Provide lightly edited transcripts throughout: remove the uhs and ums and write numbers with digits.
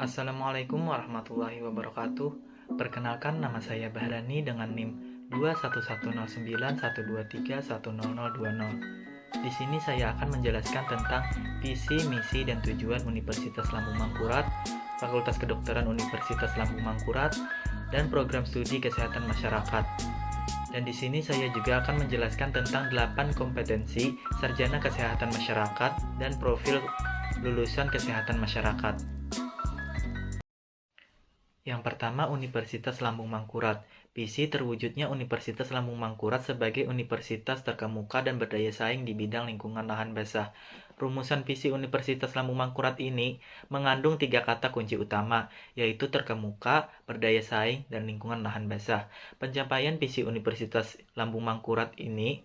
Assalamualaikum warahmatullahi wabarakatuh. Perkenalkan, nama saya Bahrani dengan NIM 2110912310020. Di sini saya akan menjelaskan tentang visi, misi, dan tujuan Universitas Lambung Mangkurat, Fakultas Kedokteran Universitas Lambung Mangkurat, dan program studi kesehatan masyarakat. Dan di sini saya juga akan menjelaskan tentang 8 kompetensi sarjana kesehatan masyarakat dan profil lulusan kesehatan masyarakat. Yang pertama, Universitas Lambung Mangkurat. Visi terwujudnya Universitas Lambung Mangkurat sebagai universitas terkemuka dan berdaya saing di bidang lingkungan lahan basah. Rumusan visi Universitas Lambung Mangkurat ini mengandung 3 kata kunci utama, yaitu terkemuka, berdaya saing, dan lingkungan lahan basah. Pencapaian visi Universitas Lambung Mangkurat ini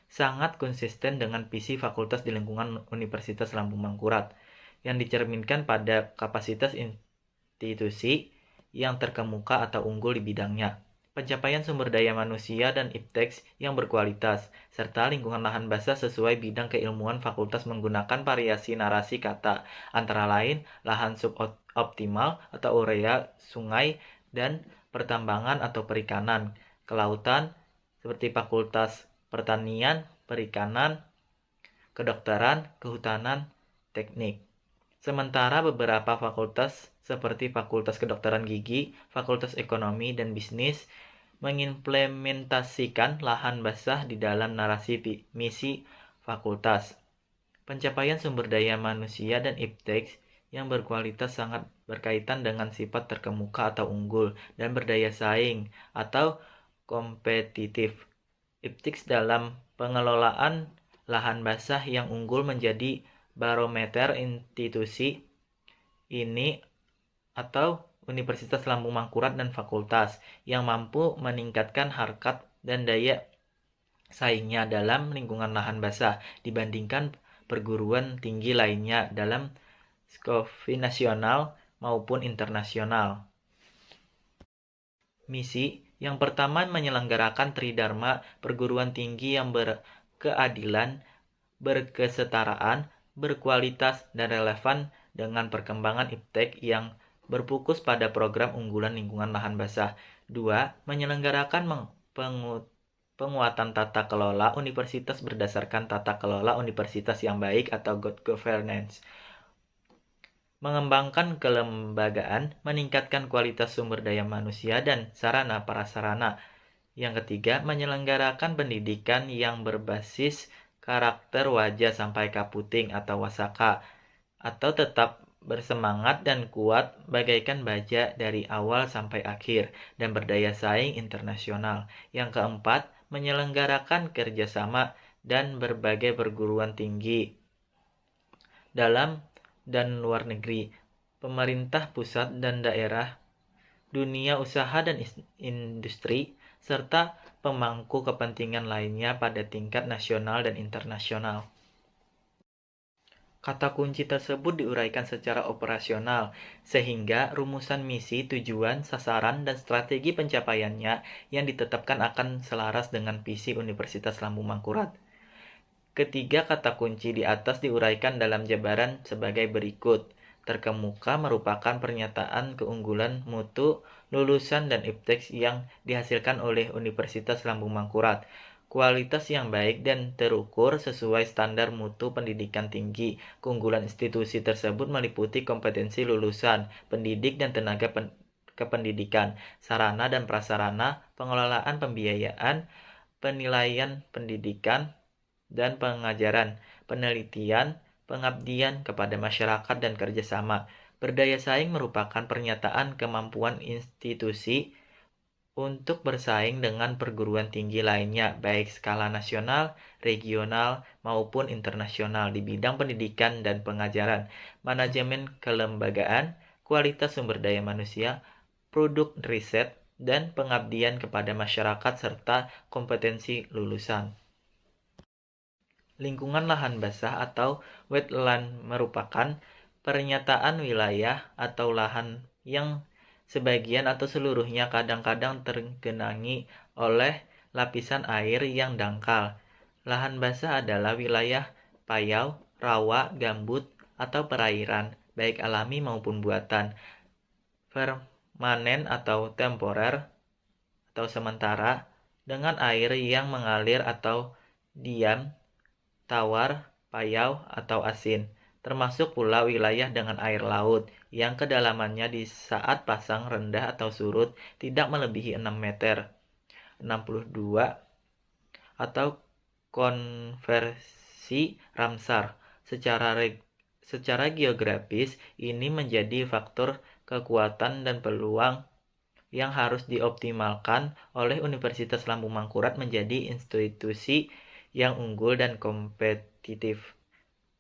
sangat konsisten dengan visi fakultas di lingkungan Universitas Lambung Mangkurat, yang dicerminkan pada kapasitas institusi yang terkemuka atau unggul di bidangnya, pencapaian sumber daya manusia dan ipteks yang berkualitas, serta lingkungan lahan basah sesuai bidang keilmuan fakultas menggunakan variasi narasi kata, antara lain lahan suboptimal atau area, sungai, dan pertambangan atau perikanan, kelautan, seperti fakultas pertanian, perikanan, kedokteran, kehutanan, teknik. Sementara beberapa fakultas seperti Fakultas Kedokteran Gigi, Fakultas Ekonomi dan Bisnis mengimplementasikan lahan basah di dalam narasi misi fakultas. Pencapaian sumber daya manusia dan ipteks yang berkualitas sangat berkaitan dengan sifat terkemuka atau unggul dan berdaya saing atau kompetitif. Ipteks dalam pengelolaan lahan basah yang unggul menjadi barometer institusi ini atau Universitas Lambung Mangkurat dan fakultas yang mampu meningkatkan harkat dan daya saingnya dalam lingkungan lahan basah dibandingkan perguruan tinggi lainnya dalam skop nasional maupun internasional. Misi yang pertama menyelenggarakan Tridharma perguruan tinggi yang berkeadilan, berkesetaraan, berkualitas, dan relevan dengan perkembangan iptek yang berfokus pada program unggulan lingkungan lahan basah. 2. Menyelenggarakan penguatan tata kelola universitas berdasarkan tata kelola universitas yang baik atau good governance. Mengembangkan kelembagaan, meningkatkan kualitas sumber daya manusia dan sarana prasarana. Yang ketiga, menyelenggarakan pendidikan yang berbasis karakter wajah sampai kaputing atau wasaka, atau tetap bersemangat dan kuat bagaikan baja dari awal sampai akhir dan berdaya saing internasional. Yang keempat, menyelenggarakan kerjasama dan berbagai perguruan tinggi dalam dan luar negeri, pemerintah pusat dan daerah, dunia usaha dan industri, serta pemangku kepentingan lainnya pada tingkat nasional dan internasional. Kata kunci tersebut diuraikan secara operasional, sehingga rumusan misi, tujuan, sasaran, dan strategi pencapaiannya yang ditetapkan akan selaras dengan visi Universitas Lambung Mangkurat. Ketiga kata kunci di atas diuraikan dalam jabaran sebagai berikut. Terkemuka merupakan pernyataan keunggulan mutu lulusan dan ipteks yang dihasilkan oleh Universitas Lambung Mangkurat. Kualitas yang baik dan terukur sesuai standar mutu pendidikan tinggi. Keunggulan institusi tersebut meliputi kompetensi lulusan, pendidik dan tenaga kependidikan, sarana dan prasarana, pengelolaan pembiayaan, penilaian pendidikan dan pengajaran, penelitian, pengabdian kepada masyarakat dan kerjasama. Berdaya saing merupakan pernyataan kemampuan institusi untuk bersaing dengan perguruan tinggi lainnya, baik skala nasional, regional, maupun internasional di bidang pendidikan dan pengajaran, manajemen kelembagaan, kualitas sumber daya manusia, produk riset, dan pengabdian kepada masyarakat serta kompetensi lulusan. Lingkungan lahan basah atau wetland merupakan pernyataan wilayah atau lahan yang sebagian atau seluruhnya kadang-kadang tergenangi oleh lapisan air yang dangkal. Lahan basah adalah wilayah payau, rawa, gambut, atau perairan baik alami maupun buatan, permanen atau temporer atau sementara, dengan air yang mengalir atau diam, tawar, payau, atau asin, termasuk pula wilayah dengan air laut yang kedalamannya di saat pasang rendah atau surut tidak melebihi 6 meter, 62, atau konversi Ramsar. Secara geografis, ini menjadi faktor kekuatan dan peluang yang harus dioptimalkan oleh Universitas Lambung Mangkurat menjadi institusi yang unggul dan kompetitif.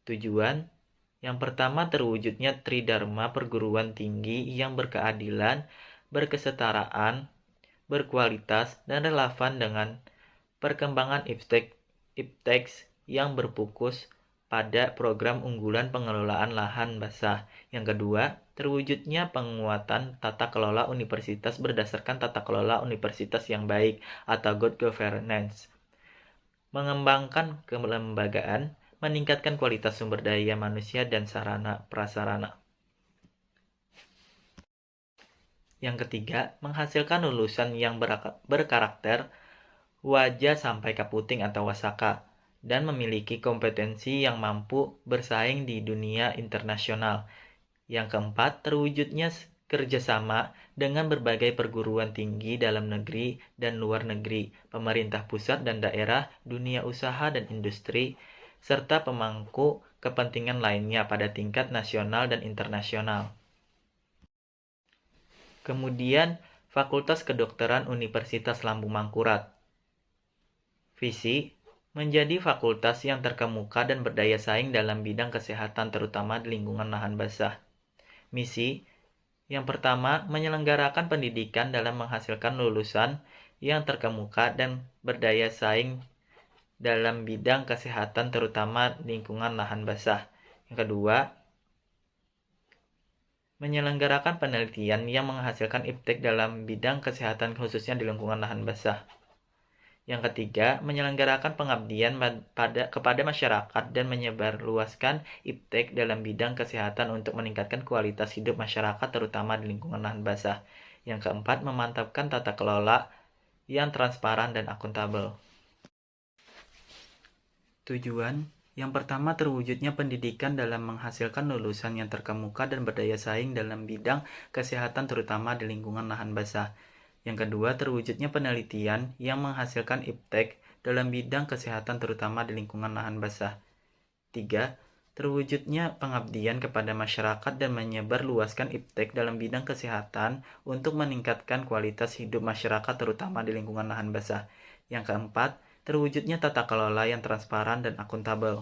Tujuan yang pertama, terwujudnya Tridharma perguruan tinggi yang berkeadilan, berkesetaraan, berkualitas, dan relevan dengan perkembangan ipteks yang berfokus pada program unggulan pengelolaan lahan basah. Yang kedua, terwujudnya penguatan tata kelola universitas berdasarkan tata kelola universitas yang baik atau good governance. Mengembangkan kelembagaan, meningkatkan kualitas sumber daya manusia dan sarana prasarana. Yang ketiga, menghasilkan lulusan yang berkarakter Waja sampai Kaputing atau Wasaka, dan memiliki kompetensi yang mampu bersaing di dunia internasional. Yang keempat, terwujudnya kerjasama dengan berbagai perguruan tinggi dalam negeri dan luar negeri, pemerintah pusat dan daerah, dunia usaha dan industri, serta pemangku kepentingan lainnya pada tingkat nasional dan internasional. Kemudian, Fakultas Kedokteran Universitas Lambung Mangkurat. Visi, menjadi fakultas yang terkemuka dan berdaya saing dalam bidang kesehatan terutama di lingkungan lahan basah. Misi, yang pertama, menyelenggarakan pendidikan dalam menghasilkan lulusan yang terkemuka dan berdaya saing dalam bidang kesehatan terutama lingkungan lahan basah. Yang kedua, menyelenggarakan penelitian yang menghasilkan iptek dalam bidang kesehatan khususnya di lingkungan lahan basah. Yang ketiga, menyelenggarakan pengabdian kepada masyarakat dan menyebarluaskan iptek dalam bidang kesehatan untuk meningkatkan kualitas hidup masyarakat terutama di lingkungan lahan basah. Yang keempat, memantapkan tata kelola yang transparan dan akuntabel. Tujuan yang pertama, terwujudnya pendidikan dalam menghasilkan lulusan yang terkemuka dan berdaya saing dalam bidang kesehatan terutama di lingkungan lahan basah. Yang kedua, terwujudnya penelitian yang menghasilkan iptek dalam bidang kesehatan terutama di lingkungan lahan basah. 3. Terwujudnya pengabdian kepada masyarakat dan menyebarluaskan iptek dalam bidang kesehatan untuk meningkatkan kualitas hidup masyarakat terutama di lingkungan lahan basah. Yang keempat, terwujudnya tata kelola yang transparan dan akuntabel.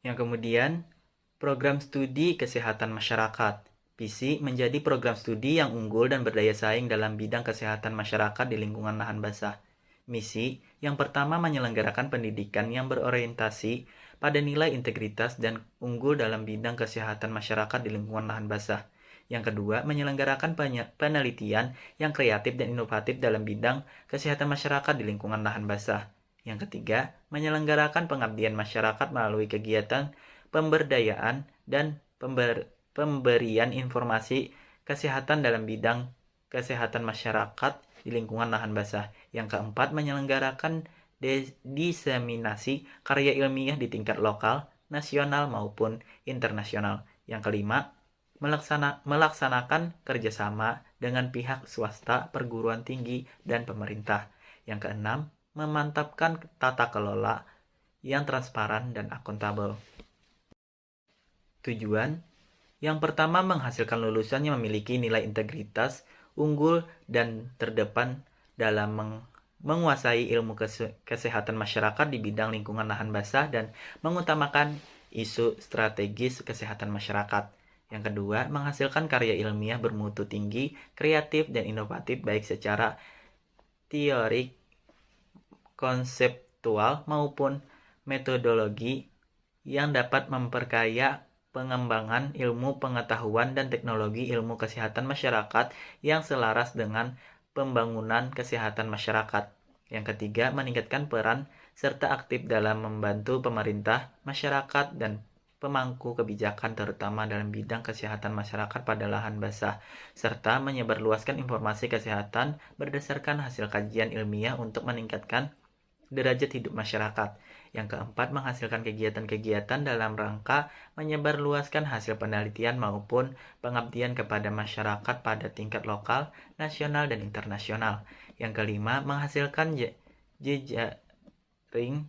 Yang kemudian, program studi kesehatan masyarakat. PISI menjadi program studi yang unggul dan berdaya saing dalam bidang kesehatan masyarakat di lingkungan lahan basah. Misi yang pertama, menyelenggarakan pendidikan yang berorientasi pada nilai integritas dan unggul dalam bidang kesehatan masyarakat di lingkungan lahan basah. Yang kedua, menyelenggarakan penelitian yang kreatif dan inovatif dalam bidang kesehatan masyarakat di lingkungan lahan basah. Yang ketiga, menyelenggarakan pengabdian masyarakat melalui kegiatan pemberdayaan dan pemberian informasi kesehatan dalam bidang kesehatan masyarakat di lingkungan lahan basah. Yang keempat, menyelenggarakan diseminasi karya ilmiah di tingkat lokal, nasional maupun internasional. Yang kelima, melaksanakan kerjasama dengan pihak swasta, perguruan tinggi, dan pemerintah. Yang keenam, memantapkan tata kelola yang transparan dan akuntabel. Tujuan yang pertama, menghasilkan lulusan yang memiliki nilai integritas, unggul, dan terdepan dalam menguasai ilmu kesehatan masyarakat di bidang lingkungan lahan basah dan mengutamakan isu strategis kesehatan masyarakat. Yang kedua, menghasilkan karya ilmiah bermutu tinggi, kreatif, dan inovatif baik secara teorik, konseptual, maupun metodologi yang dapat memperkaya pengembangan ilmu pengetahuan dan teknologi ilmu kesehatan masyarakat yang selaras dengan pembangunan kesehatan masyarakat. Yang ketiga, meningkatkan peran serta aktif dalam membantu pemerintah, masyarakat, dan pemangku kebijakan terutama dalam bidang kesehatan masyarakat pada lahan basah, serta menyebarluaskan informasi kesehatan berdasarkan hasil kajian ilmiah untuk meningkatkan derajat hidup masyarakat. Yang keempat, menghasilkan kegiatan-kegiatan dalam rangka menyebarluaskan hasil penelitian maupun pengabdian kepada masyarakat pada tingkat lokal, nasional, dan internasional. Yang kelima, menghasilkan jejaring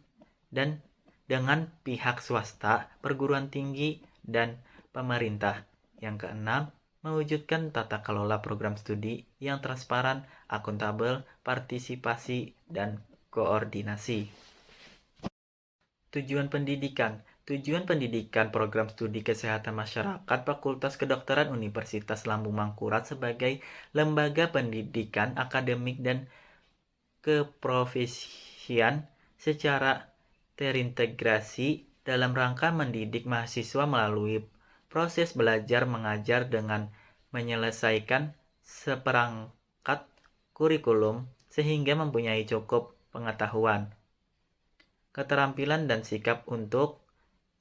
dan dengan pihak swasta, perguruan tinggi, dan pemerintah. Yang keenam, mewujudkan tata kelola program studi yang transparan, akuntabel, partisipasi, dan koordinasi. Tujuan pendidikan. Tujuan pendidikan program studi kesehatan masyarakat Fakultas Kedokteran Universitas Lambung Mangkurat sebagai lembaga pendidikan akademik dan keprofesian secara terintegrasi dalam rangka mendidik mahasiswa melalui proses belajar mengajar dengan menyelesaikan seperangkat kurikulum sehingga mempunyai cukup pengetahuan, keterampilan, dan sikap untuk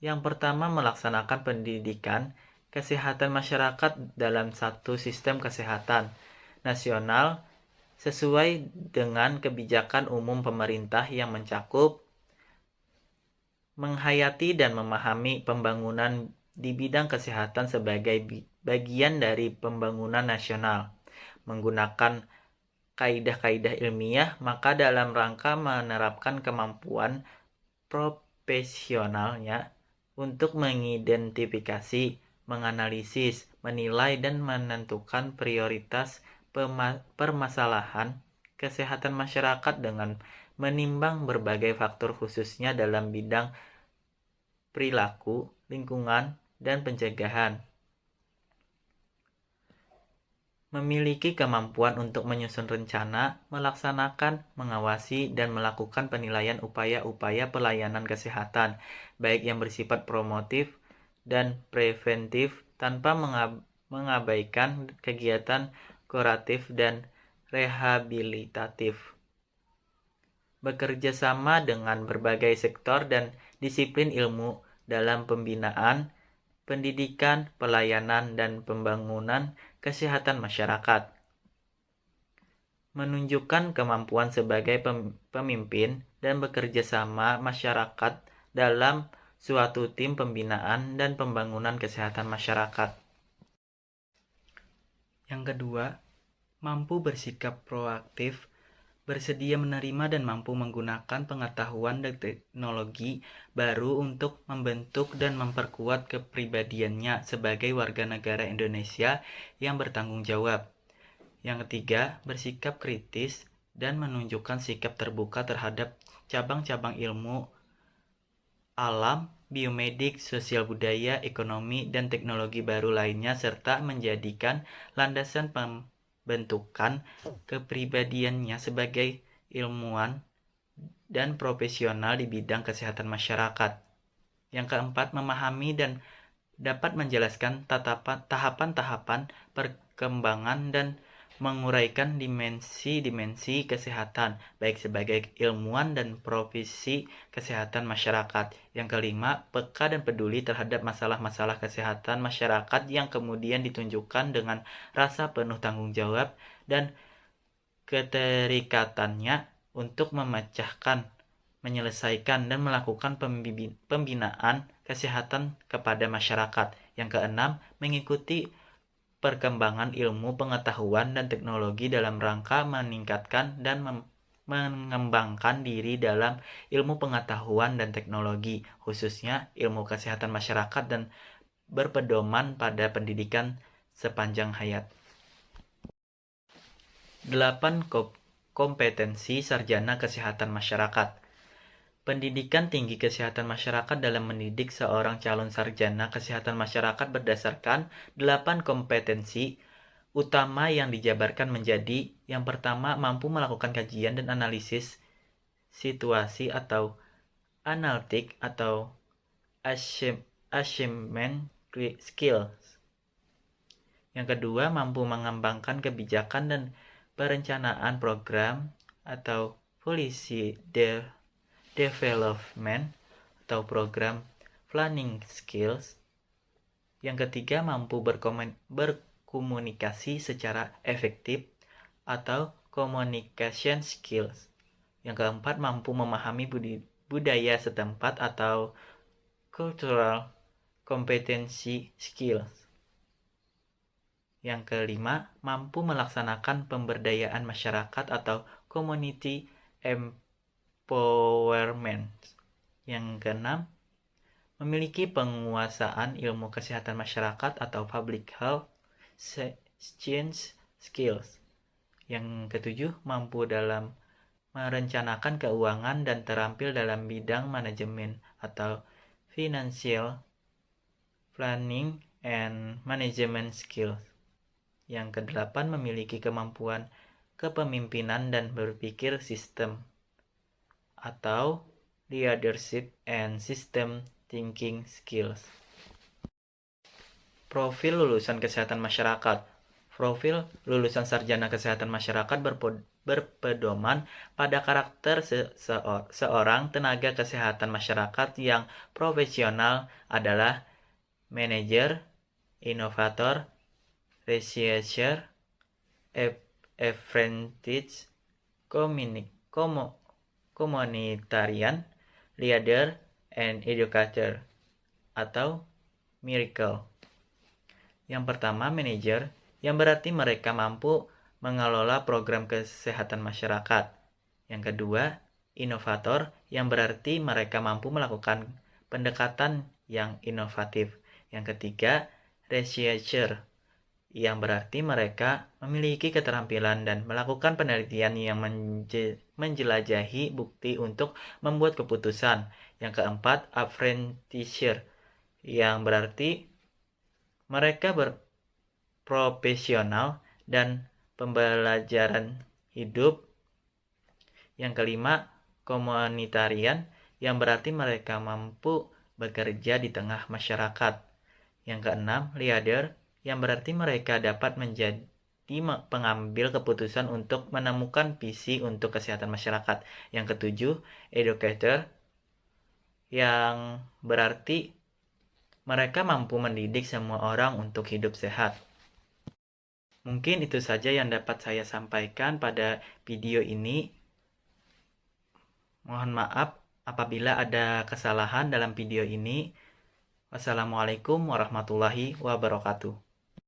yang pertama melaksanakan pendidikan kesehatan masyarakat dalam satu sistem kesehatan nasional sesuai dengan kebijakan umum pemerintah yang mencakup menghayati dan memahami pembangunan di bidang kesehatan sebagai bagian dari pembangunan nasional, menggunakan kaidah-kaidah ilmiah, maka dalam rangka menerapkan kemampuan profesionalnya untuk mengidentifikasi, menganalisis, menilai, dan menentukan prioritas permasalahan kesehatan masyarakat dengan menimbang berbagai faktor khususnya dalam bidang perilaku, lingkungan, dan pencegahan. Memiliki kemampuan untuk menyusun rencana, melaksanakan, mengawasi, dan melakukan penilaian upaya-upaya pelayanan kesehatan, baik yang bersifat promotif dan preventif tanpa mengabaikan kegiatan kuratif dan rehabilitatif. Bekerja sama dengan berbagai sektor dan disiplin ilmu dalam pembinaan, pendidikan, pelayanan, dan pembangunan kesehatan masyarakat. Menunjukkan kemampuan sebagai pemimpin dan bekerja sama masyarakat dalam suatu tim pembinaan dan pembangunan kesehatan masyarakat. Yang kedua, mampu bersikap proaktif, bersedia menerima dan mampu menggunakan pengetahuan dan teknologi baru untuk membentuk dan memperkuat kepribadiannya sebagai warga negara Indonesia yang bertanggung jawab. Yang ketiga, bersikap kritis dan menunjukkan sikap terbuka terhadap cabang-cabang ilmu alam, biomedik, sosial budaya, ekonomi, dan teknologi baru lainnya serta menjadikan landasan bentukan kepribadiannya sebagai ilmuwan dan profesional di bidang kesehatan masyarakat. Yang keempat, memahami dan dapat menjelaskan tahapan-tahapan perkembangan dan menguraikan dimensi-dimensi kesehatan, baik sebagai ilmuwan dan profesi kesehatan masyarakat. Yang kelima, peka dan peduli terhadap masalah-masalah kesehatan masyarakat yang kemudian ditunjukkan dengan rasa penuh tanggung jawab dan keterikatannya untuk memecahkan, menyelesaikan, dan melakukan pembinaan kesehatan kepada masyarakat. Yang keenam, mengikuti perkembangan ilmu pengetahuan dan teknologi dalam rangka meningkatkan dan mengembangkan diri dalam ilmu pengetahuan dan teknologi, khususnya ilmu kesehatan masyarakat dan berpedoman pada pendidikan sepanjang hayat. 8. Kompetensi sarjana kesehatan masyarakat. Pendidikan tinggi kesehatan masyarakat dalam mendidik seorang calon sarjana kesehatan masyarakat berdasarkan 8 kompetensi utama yang dijabarkan menjadi: yang pertama, mampu melakukan kajian dan analisis situasi atau analytic atau assessment skills. Yang kedua, mampu mengembangkan kebijakan dan perencanaan program atau policy development atau program planning skills. Yang ketiga, mampu berkomunikasi secara efektif atau communication skills. Yang keempat, mampu memahami budaya setempat atau cultural competency skills. Yang kelima, mampu melaksanakan pemberdayaan masyarakat atau community empowerment. Yang keenam, memiliki penguasaan ilmu kesehatan masyarakat atau public health science skills. Yang ketujuh, mampu dalam merencanakan keuangan dan terampil dalam bidang manajemen atau financial planning and management skills. Yang kedelapan, memiliki kemampuan kepemimpinan dan berpikir sistem atau leadership and system thinking skills. Profil lulusan kesehatan masyarakat. Profil lulusan sarjana kesehatan masyarakat berpedoman pada karakter seorang tenaga kesehatan masyarakat yang profesional adalah manajer, inovator, researcher, apprentice, komunitarian, leader, and educator atau miracle. Yang pertama, manager, yang berarti mereka mampu mengelola program kesehatan masyarakat. Yang kedua, inovator, yang berarti mereka mampu melakukan pendekatan yang inovatif. Yang ketiga, researcher, yang berarti mereka memiliki keterampilan dan melakukan penelitian yang menjelajahi bukti untuk membuat keputusan. Yang keempat, apprentice, yang berarti mereka berprofesional dan pembelajaran hidup. Yang kelima, komunitarian, yang berarti mereka mampu bekerja di tengah masyarakat. Yang keenam, leader, yang berarti mereka dapat menjadi pengambil keputusan untuk menemukan visi untuk kesehatan masyarakat. Yang ketujuh, educator, yang berarti mereka mampu mendidik semua orang untuk hidup sehat. Mungkin itu saja yang dapat saya sampaikan pada video ini. Mohon maaf apabila ada kesalahan dalam video ini. Wassalamualaikum warahmatullahi wabarakatuh.